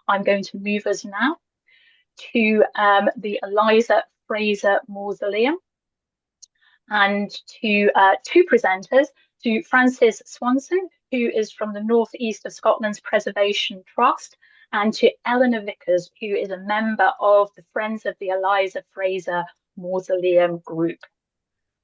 I'm going to move us now to the Elyza Fraser Mausoleum and to two presenters, to Frances Swanston, who is from the North East of Scotland's Preservation Trust, and to Elinor Vickers, who is a member of the Friends of the Elyza Fraser Mausoleum group.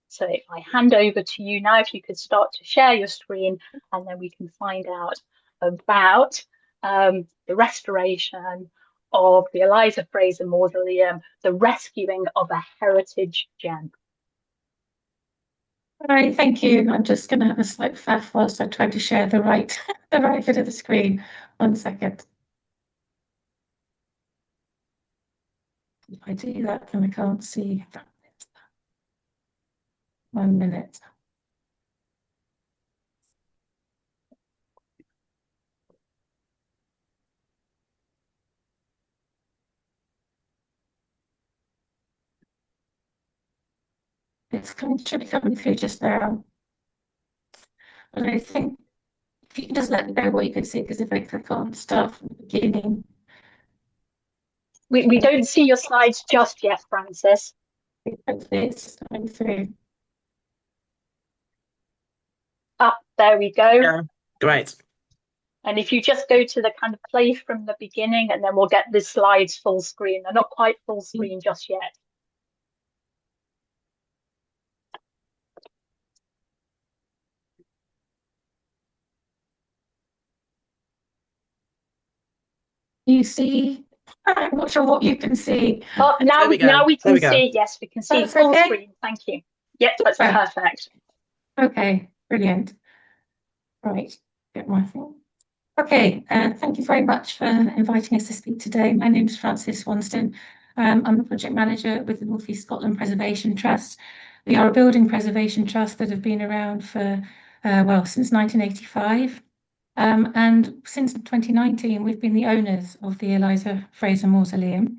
So I hand over to you now, if you could start to share your screen, and then we can find out about the restoration of the Elyza Fraser Mausoleum, the rescuing of a heritage gem. All right, thank you. I'm just going to have a slight faff whilst I try to share the right bit of the screen. 1 second. If I do that, then I can't see. 1 minute. Should be coming through just now. But I think if you can just let me know what you can see, because if I click on start from the beginning. We don't see your slides just yet, Frances. It's coming through. Ah, there we go. Yeah, great. And if you just go to the kind of play from the beginning, and then we'll get the slides full screen. They're not quite full screen just yet. You see, I'm not sure what you can see. Oh, now we can see. Yes, we can see full screen. Thank you. Yep, that's perfect. Okay, brilliant. Right, get my thing. Okay, thank you very much for inviting us to speak today. My name is Frances Swanston. I'm the project manager with the North East Scotland Preservation Trust. We are a building preservation trust that have been around for, since 1985. And since 2019, we've been the owners of the Elyza Fraser Mausoleum.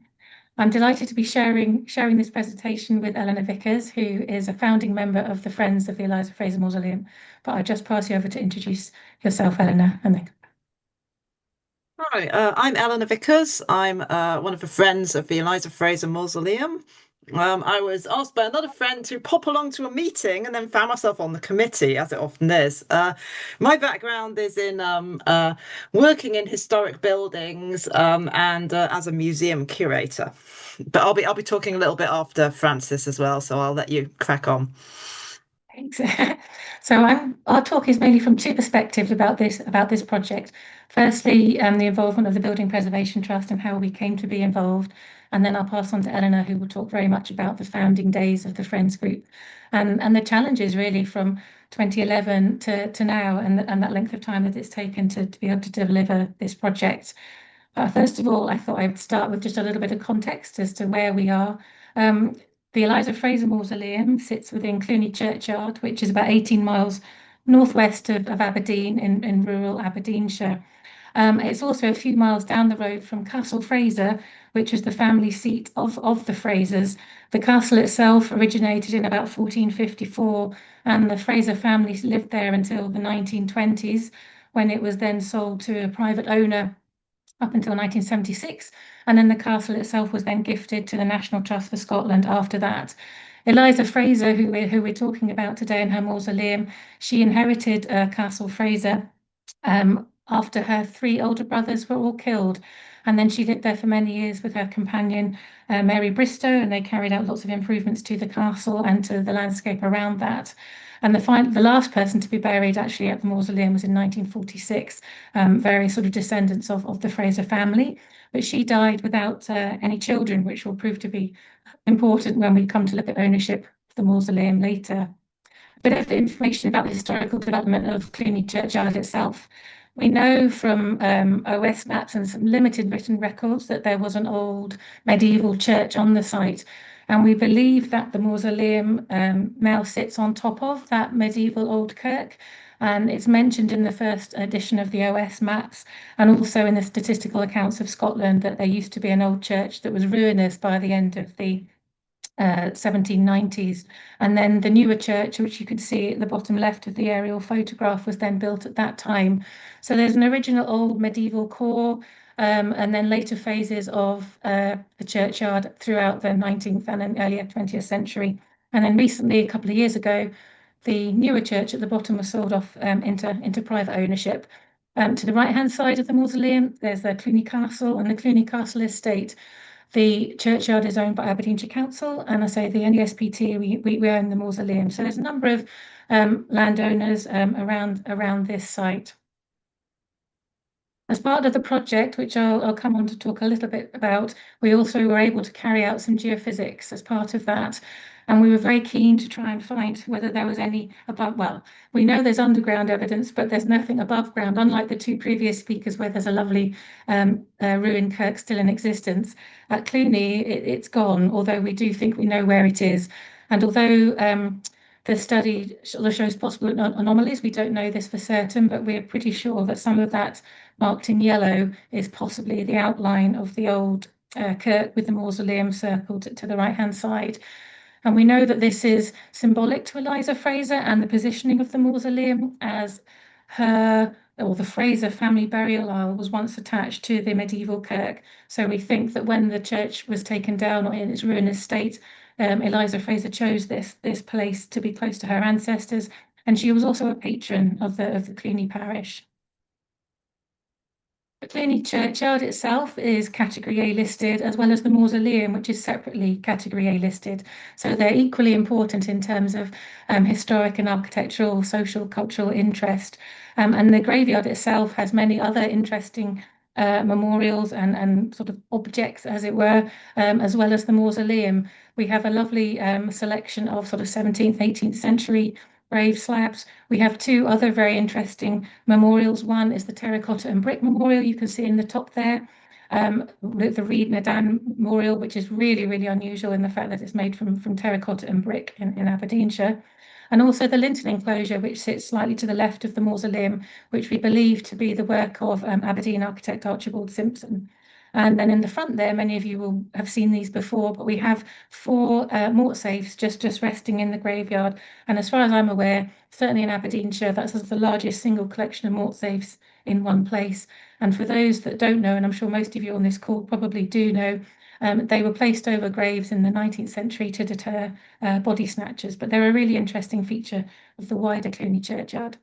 I'm delighted to be sharing this presentation with Elinor Vickers, who is a founding member of the Friends of the Elyza Fraser Mausoleum. But I'll just pass you over to introduce yourself, Elinor, and then. Hi, I'm Elinor Vickers. I'm one of the Friends of the Elyza Fraser Mausoleum. I was asked by another friend to pop along to a meeting and then found myself on the committee, as it often is. My background is in working in historic buildings and as a museum curator. But I'll be talking a little bit after Frances as well, so I'll let you crack on. Thanks. So our talk is mainly from two perspectives about this project. Firstly, the involvement of the Building Preservation Trust and how we came to be involved. And then I'll pass on to Elinor, who will talk very much about the founding days of the Friends Group and the challenges really from 2011 to now and that length of time that it's taken to be able to deliver this project. First of all, I thought I would start with just a little bit of context as to where we are. The Elyza Fraser Mausoleum sits within Cluny Churchyard, which is about 18 miles northwest of Aberdeen in rural Aberdeenshire. It's also a few miles down the road from Castle Fraser, which is the family seat of the Frasers. The castle itself originated in about 1454, and the Fraser family lived there until the 1920s, when it was then sold to a private owner up until 1976, and then the castle itself was then gifted to the National Trust for Scotland after that. Elyza Fraser, who we're talking about today in her mausoleum, she inherited Castle Fraser after her three older brothers were all killed. And then she lived there for many years with her companion, Mary Bristow, and they carried out lots of improvements to the castle and to the landscape around that. And the last person to be buried actually at the mausoleum was in 1946, various sort of descendants of the Fraser family. But she died without any children, which will prove to be important when we come to look at ownership of the mausoleum later. A bit of information about the historical development of Cluny Churchyard itself. We know from OS maps and some limited written records that there was an old medieval church on the site. And we believe that the mausoleum now sits on top of that medieval old kirk. And it's mentioned in the first edition of the OS maps and also in the statistical accounts of Scotland that there used to be an old church that was ruinous by the end of the 1790s. And then the newer church, which you can see at the bottom left of the aerial photograph, was then built at that time. So there's an original old medieval core. and then later phases of the churchyard throughout the 19th and earlier 20th century. And then recently, a couple of years ago, the newer church at the bottom was sold off into private ownership. To the right-hand side of the mausoleum, there's the Cluny Castle and the Cluny Castle estate. The churchyard is owned by Aberdeenshire Council, and I say the NESPT, we own the mausoleum. So there's a number of landowners around this site. As part of the project, which I'll come on to talk a little bit about, we also were able to carry out some geophysics as part of that. And we were very keen to try and find whether there was any above, well, we know there's underground evidence, but there's nothing above ground, unlike the two previous speakers where there's a lovely ruined kirk still in existence. At Cluny, it's gone, although we do think we know where it is. And although the study shows possible anomalies, we don't know this for certain, but we're pretty sure that some of that marked in yellow is possibly the outline of the old kirk with the mausoleum circled to the right-hand side. And we know that this is symbolic to Elyza Fraser and the positioning of the mausoleum, as her or the Fraser family burial aisle was once attached to the medieval kirk. So we think that when the church was taken down or in its ruinous state, Elyza Fraser chose this place to be close to her ancestors, and she was also a patron of the Cluny parish. The Cluny churchyard itself is Category A listed, as well as the mausoleum, which is separately Category A listed. So they're equally important in terms of historic and architectural, social, cultural interest. And the graveyard itself has many other interesting memorials and sort of objects, as it were, as well as the mausoleum. We have a lovely selection of sort of 17th, 18th century grave slabs. We have two other very interesting memorials. One is the terracotta and brick memorial you can see in the top there. The Reed Nadan memorial, which is really, really unusual in the fact that it's made from terracotta and brick in Aberdeenshire. And also the lintel enclosure, which sits slightly to the left of the mausoleum, which we believe to be the work of Aberdeen architect Archibald Simpson. And then in the front there, many of you will have seen these before, but we have four mort safes just resting in the graveyard. And as far as I'm aware, certainly in Aberdeenshire, that's the largest single collection of mort safes in one place. And for those that don't know, and I'm sure most of you on this call probably do know, they were placed over graves in the 19th century to deter body snatchers, but they're a really interesting feature of the wider Cluny churchyard.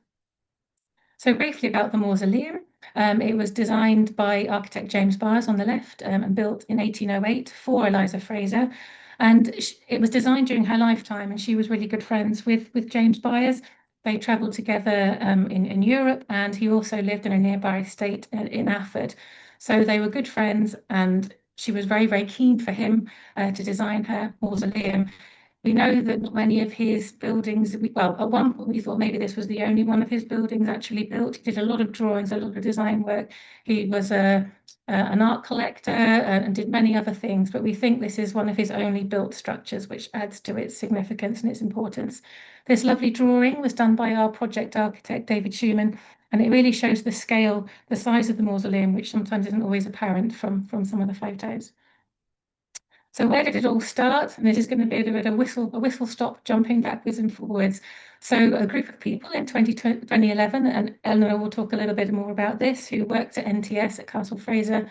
So briefly about the mausoleum. It was designed by architect James Byers on the left and built in 1808 for Elyza Fraser. And it was designed during her lifetime, and she was really good friends with James Byers. They travelled together in Europe, and he also lived in a nearby estate in Afford. So they were good friends, and she was very, very keen for him to design her mausoleum. We know that not many of his buildings, well, at one point we thought maybe this was the only one of his buildings actually built. He did a lot of drawings, a lot of design work. He was an art collector and did many other things, but we think this is one of his only built structures, which adds to its significance and its importance. This lovely drawing was done by our project architect, David Schumann, and it really shows the scale, the size of the mausoleum, which sometimes isn't always apparent from some of the photos. So where did it all start? And this is going to be a bit of a whistle stop, jumping backwards and forwards. So a group of people in 2011, and Elinor will talk a little bit more about this, who worked at NTS at Castle Fraser,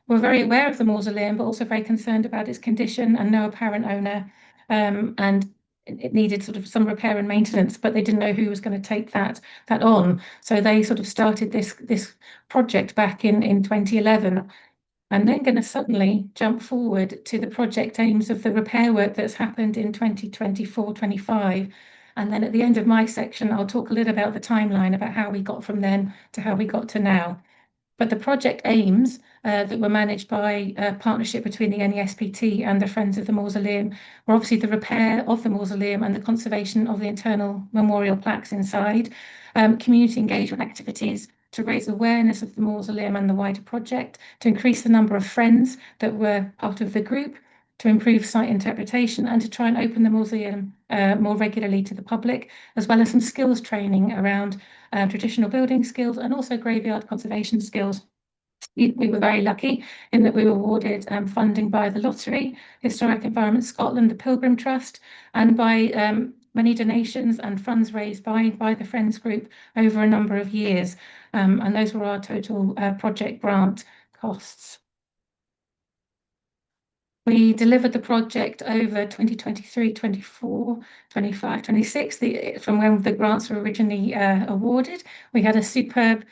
were very aware of the mausoleum, but also very concerned about its condition and no apparent owner. And it needed sort of some repair and maintenance, but they didn't know who was going to take that on. So they sort of started this project back in 2011. I'm then going to suddenly jump forward to the project aims of the repair work that's happened in 2024-25. And then at the end of my section, I'll talk a little about the timeline, about how we got from then to how we got to now. But the project aims that were managed by a partnership between the NESPT and the Friends of the Mausoleum were obviously the repair of the mausoleum and the conservation of the internal memorial plaques inside, community engagement activities to raise awareness of the mausoleum and the wider project, to increase the number of friends that were part of the group, to improve site interpretation, and to try and open the museum more regularly to the public, as well as some skills training around traditional building skills and also graveyard conservation skills. We were very lucky in that we were awarded funding by the Lottery, Historic Environment Scotland, the Pilgrim Trust, and by many donations and funds raised by the Friends Group over a number of years. And those were our total project grant costs. We delivered the project over 2023, 24, 25, 26, from when the grants were originally awarded. We had a superb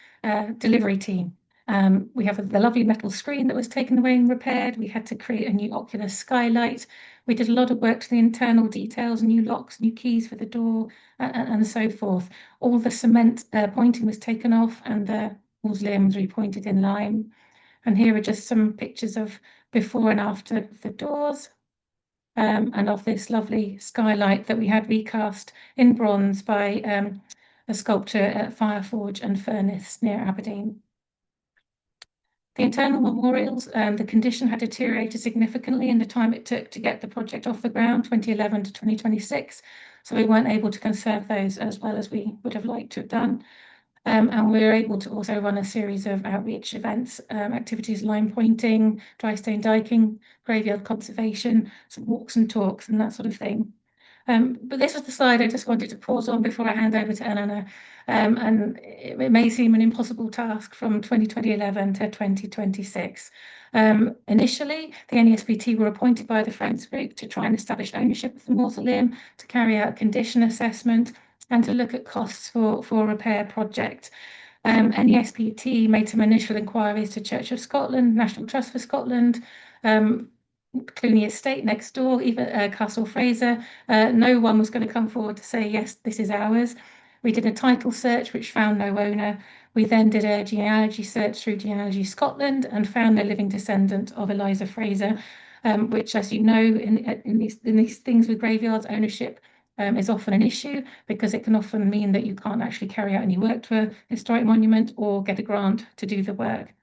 delivery team. We have the lovely metal screen that was taken away and repaired. We had to create a new ocular skylight. We did a lot of work to the internal details, new locks, new keys for the door, and so forth. All the cement pointing was taken off and the mausoleum was repointed in lime. And here are just some pictures of before and after the doors, and of this lovely skylight that we had recast in bronze by a sculptor at Fireforge and Furnace near Aberdeen. The internal memorials, the condition had deteriorated significantly in the time it took to get the project off the ground, 2011 to 2026, so we weren't able to conserve those as well as we would have liked to have done. And we were able to also run a series of outreach events, activities, line pointing, dry stone diking, graveyard conservation, some walks and talks and that sort of thing. But this was the slide I just wanted to pause on before I hand over to Elinor. And it may seem an impossible task from 2011 to 2026. Initially, the NESPT were appointed by the Friends Group to try and establish ownership of the mausoleum, to carry out condition assessment, and to look at costs for a repair project. NESPT made some initial inquiries to Church of Scotland, National Trust for Scotland, Cluny Estate next door, even Castle Fraser. No one was going to come forward to say, yes, this is ours. We did a title search, which found no owner. We then did a genealogy search through Genealogy Scotland and found a living descendant of Elyza Fraser, which, as you know, in these things with graveyards, ownership is often an issue because it can often mean that you can't actually carry out any work to a historic monument or get a grant to do the work.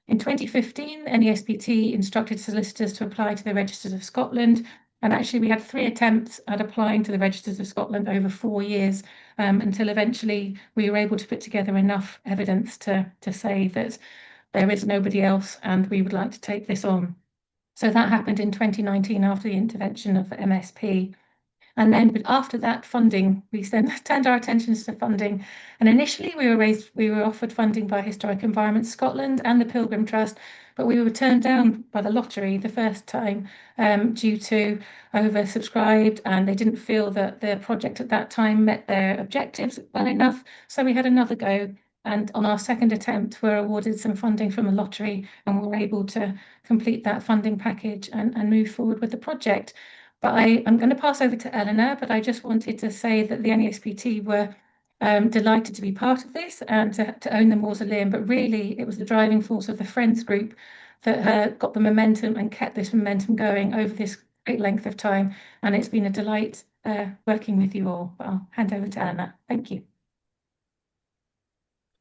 In 2015, NESPT instructed solicitors to apply to the Registers of Scotland, and actually we had 3 attempts at applying to the Registers of Scotland over 4 years, until eventually we were able to put together enough evidence to say that there is nobody else and we would like to take this on. So that happened in 2019 after the intervention of MSP. And then after that funding, we then turned our attentions to funding. And initially we were offered funding by Historic Environment Scotland and the Pilgrim Trust, but we were turned down by the lottery the first time due to oversubscribed, and they didn't feel that the project at that time met their objectives well enough. So we had another go. And on our second attempt, we're awarded some funding from the lottery and we were able to complete that funding package and move forward with the project. But I'm going to pass over to Elinor, but I just wanted to say that the NESPT were delighted to be part of this and to own the mausoleum, but really it was the driving force of the Friends Group that got the momentum and kept this momentum going over this great length of time. And it's been a delight working with you all. But I'll hand over to Elinor. Thank you.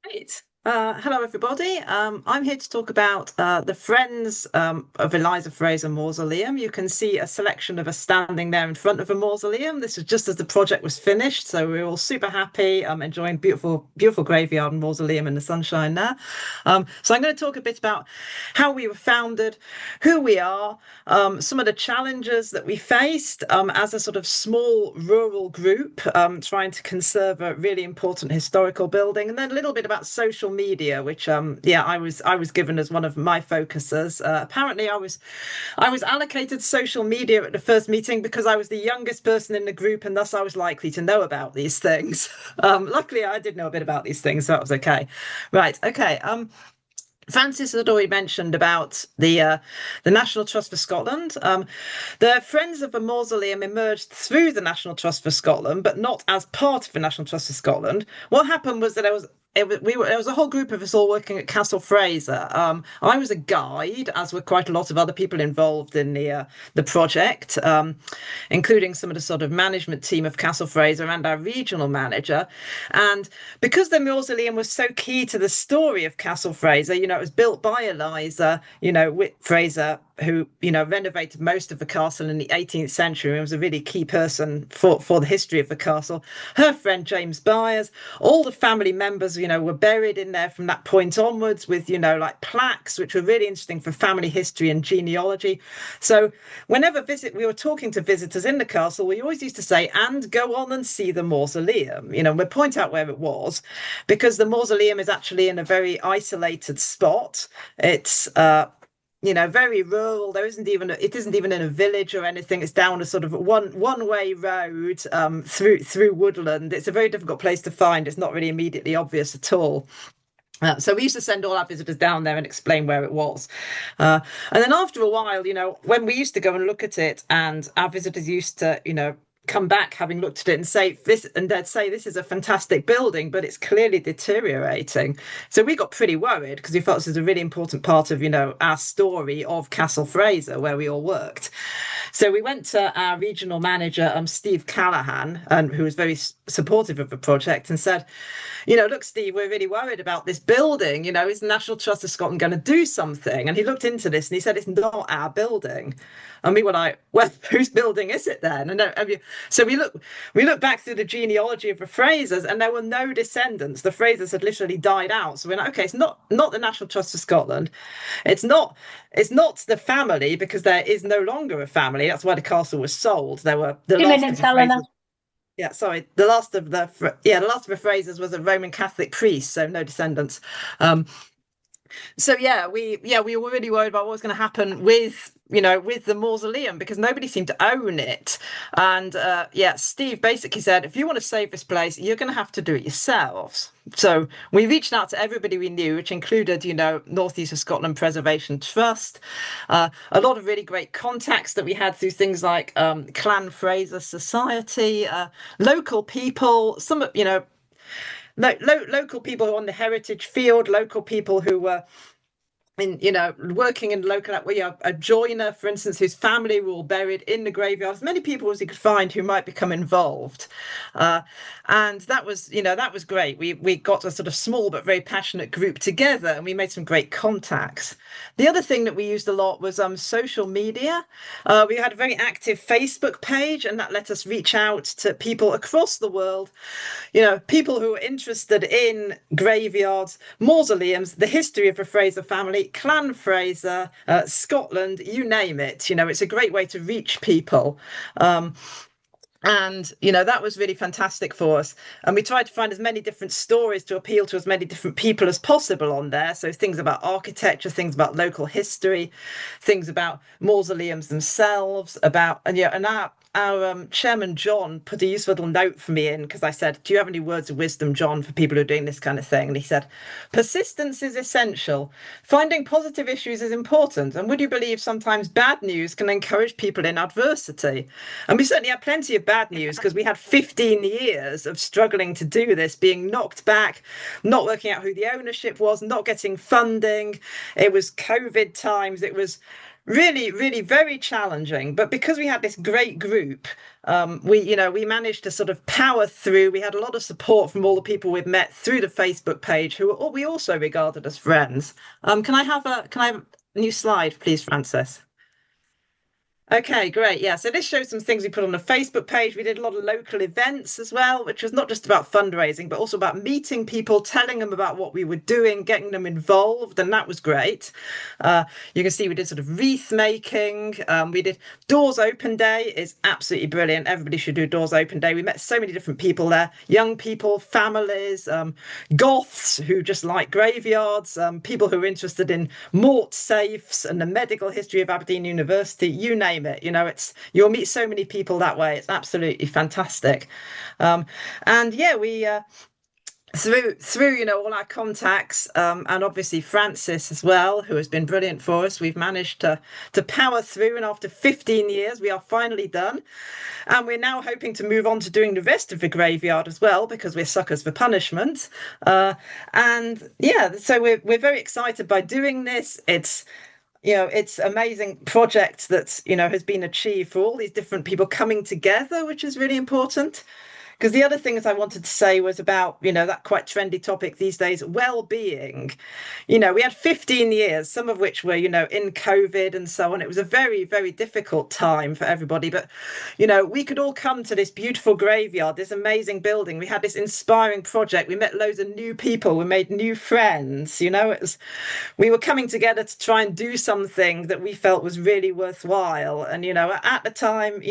Great. Hello, everybody. I'm here to talk about the Friends of Elyza Fraser Mausoleum. You can see a selection of us standing there in front of a mausoleum. This was just as the project was finished, so we were all super happy, enjoying beautiful, beautiful graveyard and mausoleum in the sunshine there. So I'm going to talk a bit about how we were founded, who we are, some of the challenges that we faced as a sort of small rural group trying to conserve a really important historical building, and then a little bit about social media, which I was given as one of my focuses. Apparently I was allocated social media at the first meeting because I was the youngest person in the group and thus I was likely to know about these things. Luckily I did know a bit about these things, so that was okay. Right, okay. Frances had already mentioned about the National Trust for Scotland. The Friends of the Mausoleum emerged through the National Trust for Scotland, but not as part of the National Trust for Scotland. What happened was that there was a whole group of us all working at Castle Fraser. I was a guide, as were quite a lot of other people involved in the project, including some of the sort of management team of Castle Fraser and our regional manager. And because the mausoleum was so key to the story of Castle Fraser, it was built by Elyza, Fraser who renovated most of the castle in the 18th century and was a really key person for the history of the castle. Her friend James Byers, all the family members, were buried in there from that point onwards with, like plaques, which were really interesting for family history and genealogy. So whenever we were talking to visitors in the castle, we always used to say, and go on and see the mausoleum, we'd point out where it was, because the mausoleum is actually in a very isolated spot. It's very rural. It isn't even in a village or anything. It's down a sort of one-way road through woodland. It's a very difficult place to find. It's not really immediately obvious at all. So we used to send all our visitors down there and explain where it was. And then after a while, when we used to go and look at it, and our visitors used to, come back having looked at it and say this, and they'd say this is a fantastic building, but it's clearly deteriorating. So we got pretty worried because we felt this is a really important part of our story of Castle Fraser, where we all worked. So we went to our regional manager, Steve Callahan, who was very supportive of the project, and said, look, Steve, we're really worried about this building. Is the National Trust of Scotland going to do something? And he looked into this and he said, it's not our building. And we were like, well, whose building is it then? And so we looked back through the genealogy of the Frasers, and there were no descendants. The Frasers had literally died out. So we're like, okay, it's not the National Trust of Scotland. It's not the family, because there is no longer a family. That's why the castle was sold. There were the 2 last minutes, of the Eleanor. Frasers. Yeah, sorry. The last of the Frasers was a Roman Catholic priest, so no descendants. So we were really worried about what was going to happen with the mausoleum, because nobody seemed to own it. And Steve basically said, if you want to save this place, you're going to have to do it yourselves. So we reached out to everybody we knew, which included, North East of Scotland Preservation Trust, a lot of really great contacts that we had through things like Clan Fraser Society, local people, some, local people who are on the heritage field, local people who were working in local, a joiner, for instance, whose family were all buried in the graveyard, as many people as he could find who might become involved. And that was great. We got a sort of small but very passionate group together, and we made some great contacts. The other thing that we used a lot was social media. We had a very active Facebook page, and that let us reach out to people across the world, people who were interested in graveyards, mausoleums, the history of the Fraser family, Clan Fraser, Scotland, you name it. It's a great way to reach people. And that was really fantastic for us. And we tried to find as many different stories to appeal to as many different people as possible on there. So things about architecture, things about local history, things about mausoleums themselves, our chairman, John, put a useful little note for me in, because I said, do you have any words of wisdom, John, for people who are doing this kind of thing? And he said, persistence is essential. Finding positive issues is important. And would you believe sometimes bad news can encourage people in adversity? And we certainly had plenty of bad news, because we had 15 years of struggling to do this, being knocked back, not working out who the ownership was, not getting funding. It was COVID times. It was really, really very challenging. But because we had this great group, we managed to sort of power through. We had a lot of support from all the people we've met through the Facebook page, who we also regarded as friends. Can I have a new slide, please, Frances? Okay, great. Yeah, so this shows some things we put on the Facebook page. We did a lot of local events as well, which was not just about fundraising, but also about meeting people, telling them about what we were doing, getting them involved, and that was great. You can see we did sort of wreath making. We did Doors Open Day. Is absolutely brilliant. Everybody should do Doors Open Day. We met so many different people there, young people, families, goths who just like graveyards, people who are interested in mort safes and the medical history of Aberdeen University, you name it. You'll meet so many people that way. It's absolutely fantastic. We through all our contacts, and obviously Frances as well, who has been brilliant for us, we've managed to power through, and after 15 years we are finally done, and we're now hoping to move on to doing the rest of the graveyard as well, because we're suckers for punishment. So we're very excited by doing this. It's amazing project that has been achieved for all these different people coming together, which is really important. Because the other things I wanted to say was about, that quite trendy topic these days, well-being. We had 15 years, some of which were, in COVID and so on. It was a very, very difficult time for everybody. But, we could all come to this beautiful graveyard, this amazing building. We had this inspiring project. We met loads of new people. We made new friends. We were coming together to try and do something that we felt was really worthwhile. And, at the time,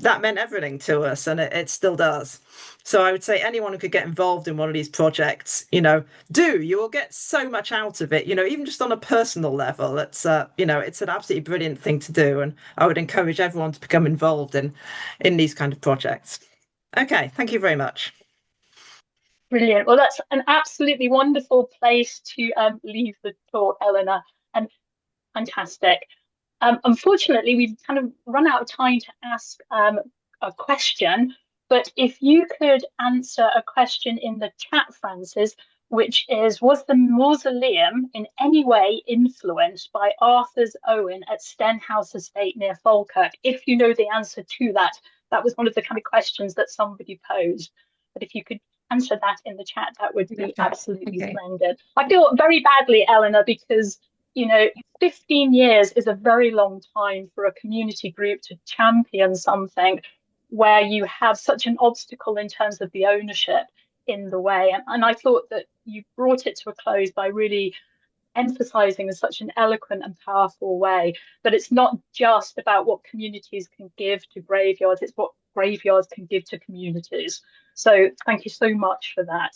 that meant everything to us, and it still does. So I would say anyone who could get involved in one of these projects, you will get so much out of it, even just on a personal level. It's an absolutely brilliant thing to do. And I would encourage everyone to become involved in these kind of projects. Okay, thank you very much. Brilliant. Well, that's an absolutely wonderful place to leave the talk, Eleanor, and fantastic. Unfortunately, we've kind of run out of time to ask a question, but if you could answer a question in the chat, Frances, which is, was the mausoleum in any way influenced by Arthur's Owen at Stenhouse Estate near Falkirk? If you know the answer to that, that was one of the kind of questions that somebody posed. But if you could answer that in the chat, that would be absolutely splendid. I feel very badly, Eleanor, because 15 years is a very long time for a community group to champion something where you have such an obstacle in terms of the ownership in the way. And I thought that you brought it to a close by really emphasizing in such an eloquent and powerful way that it's not just about what communities can give to graveyards, it's what graveyards can give to communities. So thank you so much for that.